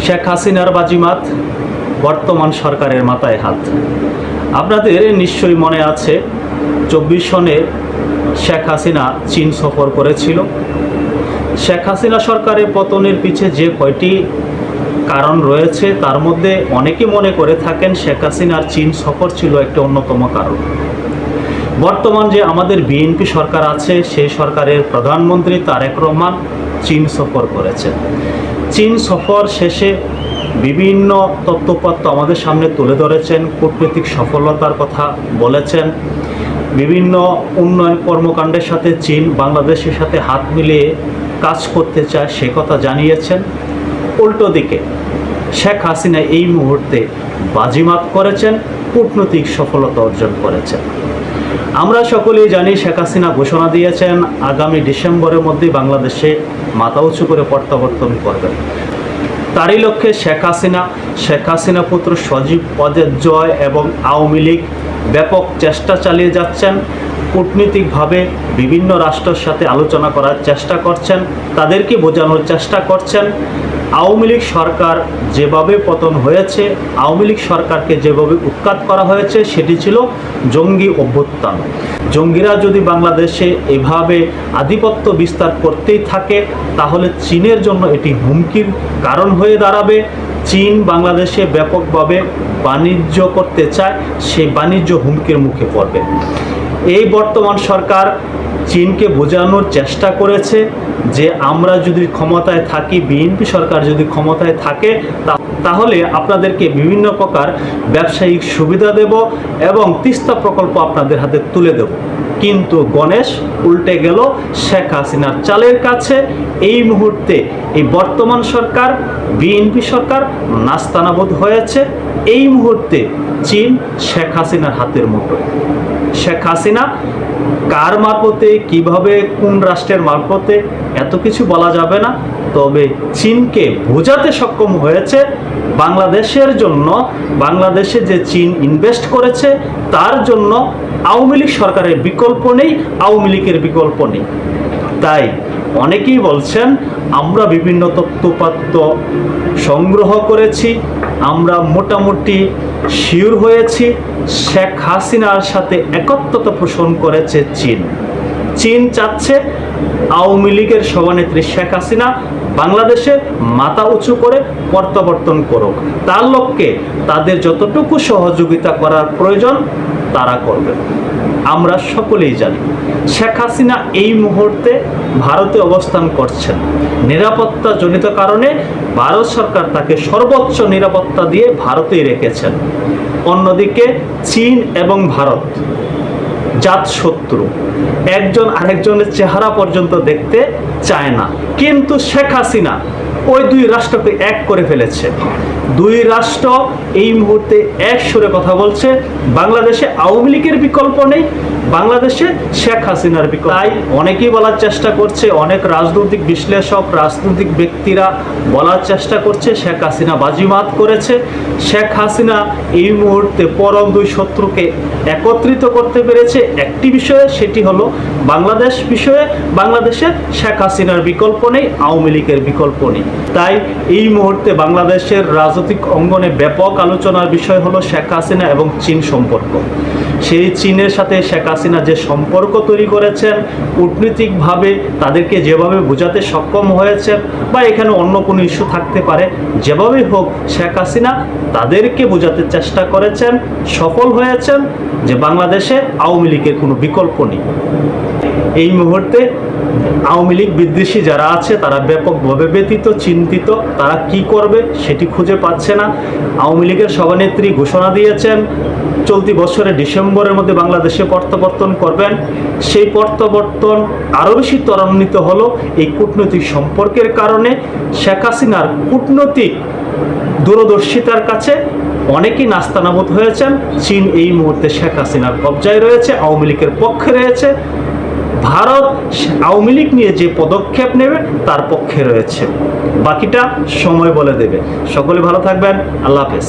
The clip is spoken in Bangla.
শেখ হাসিনার বাজিমাত, বর্তমান সরকারের মাথায় হাত। আপনাদের নিশ্চয়ই মনে আছে 24 সনে শেখ হাসিনা চীন সফর করেছিল। শেখ হাসিনা সরকারের পতনের পিছে যে কয়টি কারণ রয়েছে তার মধ্যে অনেকে মনে করে থাকেন শেখ হাসিনার চীন সফর ছিল একটি অন্যতম কারণ। বর্তমান যে আমাদের বিএনপি সরকার আছে সেই সরকারের প্রধানমন্ত্রী তারেক রহমান চীন সফর করেছেন। চীন সফর শেষে বিভিন্ন তথ্যপত্র আমাদের সামনে তুলে ধরেছেন, কূটনৈতিক সফলতার কথা বলেছেন, বিভিন্ন উন্নয়ন কর্মকাণ্ডের সাথে চীন বাংলাদেশের সাথে হাত মিলিয়ে কাজ করতে চায় সে কথা জানিয়েছেন। উল্টো দিকে শেখ হাসিনা এই মুহূর্তে বাজিমাত করেছেন, কূটনৈতিক সফলতা অর্জন করেছেন। আমরা সকলেই জানি শেখ হাসিনা ঘোষণা দিয়েছেন আগামী ডিসেম্বরের মধ্যেই বাংলাদেশে মাথা উঁচু করে প্রত্যাবর্তন করবেন। তারই লক্ষ্যে শেখ হাসিনা পুত্র সজীব পদের জয় এবং আওয়ামী লীগ ব্যাপক চেষ্টা চালিয়ে যাচ্ছেন। কূটনীতিকভাবে বিভিন্ন রাষ্ট্রের সাথে আলোচনা করার চেষ্টা করছেন, তাদেরকে বোঝানোর চেষ্টা করছেন আওয়ামী লীগ সরকার যেভাবে পতন হয়েছে, আওয়ামী লীগ সরকারকে যেভাবে উৎখাত করা হয়েছে সেটি ছিল জঙ্গি অভ্যুত্থান। জঙ্গিরা যদি বাংলাদেশে এভাবে আধিপত্য বিস্তার করতেই থাকে তাহলে চীনের জন্য এটি হুমকির কারণ হয়ে দাঁড়াবে। চীন বাংলাদেশে ব্যাপকভাবে বাণিজ্য করতে চায়, সেই বাণিজ্য হুমকির মুখে পড়বে। এই বর্তমান সরকার চীনকে বোঝানোর চেষ্টা করেছে যে আমরা যদি ক্ষমতায় থাকি, বিএনপি সরকার যদি ক্ষমতায় থাকে তাহলে আপনাদেরকে বিভিন্ন প্রকার ব্যবসায়িক সুবিধা দেব এবং তিস্তা প্রকল্প আপনাদের হাতে তুলে দেব। কিন্তু গণেশ উল্টে গেল শেখ হাসিনার চালের কাছে। এই মুহূর্তে এই বর্তমান সরকার বিএনপি সরকার নাস্তানাবুদ হয়েছে। এই মুহূর্তে চীন শেখ হাসিনার হাতের মুঠোয়। শেখ হাসিনা কার মারফতে, কিভাবে, কোন রাষ্ট্রের মারফতে এত কিছু বলা যাবে না, তবে চীনকে বোঝাতে সক্ষম হয়েছে বাংলাদেশের জন্য, বাংলাদেশে যে চীন ইনভেস্ট করেছে তার জন্য আওয়ামী লীগ সরকারের বিকল্প নেই, আওয়ামী লীগের বিকল্প নেই। তাই অনেকেই বলছেন আমরা বিভিন্ন তথ্যপাত্র সংগ্রহ করেছি, আমরা মোটামুটি শিওর হয়েছি শেখ হাসিনার সাথে একত্রতা পোষণ করেছে চীন। চীন চাচ্ছে আওয়ামী লীগের সভানেত্রী শেখ হাসিনা বাংলাদেশে মাথা উঁচু করে প্রত্যাবর্তন করুক। তার লক্ষ্যে তাদের যতটুকু সহযোগিতা করার প্রয়োজন তারা করবে। আমরা সকলেই জানি শেখ হাসিনা এই মুহূর্তে ভারতে অবস্থান করছেন। নিরাপত্তাজনিত কারণে ভারত সরকার তাকে সর্বোচ্চ নিরাপত্তা দিয়ে ভারতেই রেখেছেন। অন্যদিকে চীন এবং ভারত জাত শত্রু, একজন আরেকজনের চেহারা পর্যন্ত দেখতে চায় না, কিন্তু শেখ হাসিনা ওই দুই রাষ্ট্রকে এক করে ফেলেছে। দুই রাষ্ট্র এই মুহূর্তে এক সুরে কথা বলছে, বাংলাদেশে আওয়ামী লীগের বিকল্প নেই, বাংলাদেশে শেখ হাসিনার বিকল্প। তাই অনেকেই বলার চেষ্টা করছে, অনেক রাজনৈতিক বিশ্লেষক, রাজনৈতিক ব্যক্তিরা বলার চেষ্টা করছে শেখ হাসিনা বাজিমাত করেছে। শেখ হাসিনা এই মুহূর্তে পরম দুই শত্রুকে একত্রিত করতে পেরেছে একটি বিষয়ে, সেটি হলো বাংলাদেশ বিষয়ে। বাংলাদেশে শেখ হাসিনার বিকল্প নেই, আওয়ামী লীগের বিকল্প নেই। তাই এই মুহূর্তে বাংলাদেশের রাজনৈতিক অঙ্গনে ব্যাপক আলোচনার বিষয় হলো শেখ হাসিনা এবং চীন সম্পর্ক। সেই চীনের সাথে শেখ হাসিনা যে সম্পর্ক তৈরি করেছেন, কূটনীতিকভাবে তাদেরকে যেভাবে বোঝাতে সক্ষম হয়েছেন, বা এখানে অন্য কোনো ইস্যু থাকতে পারে, যেভাবেই হোক শেখ হাসিনা তাদেরকে বোঝাতে চেষ্টা করেছেন, সফল হয়েছেন যে বাংলাদেশে আওয়ামী লীগের কোনো বিকল্প নেই। এই মুহূর্তে আওয়ামী লীগ বিদ্বেষী যারা আছে তারা ব্যাপকভাবে ব্যথিত, চিন্তিত, তারা কি করবে সেটি খুঁজে পাচ্ছে না। আওয়ামী লীগের সভানেত্রী ঘোষণা দিয়েছেন চলতি বছরের ডিসেম্বরের মধ্যে বাংলাদেশে প্রত্যাবর্তন করবেন। সেই প্রত্যাবর্তন আরও বেশি ত্বরান্বিত হলো এই কূটনৈতিক সম্পর্কের কারণে। শেখ হাসিনার কূটনৈতিক দূরদর্শিতার কাছে অনেকেই নাস্তানাবুদ হয়েছেন। চীন এই মুহূর্তে শেখ হাসিনার কবজায় রয়েছে, আওয়ামী লীগের পক্ষে রয়েছে। ভারত আওয়ামী লীগ নিয়ে যে পদক্ষেপ নেবে তার পক্ষে রয়েছে। বাকিটা সময় বলে দেবে। সকলে ভালো থাকবেন। আল্লাহ হাফেজ।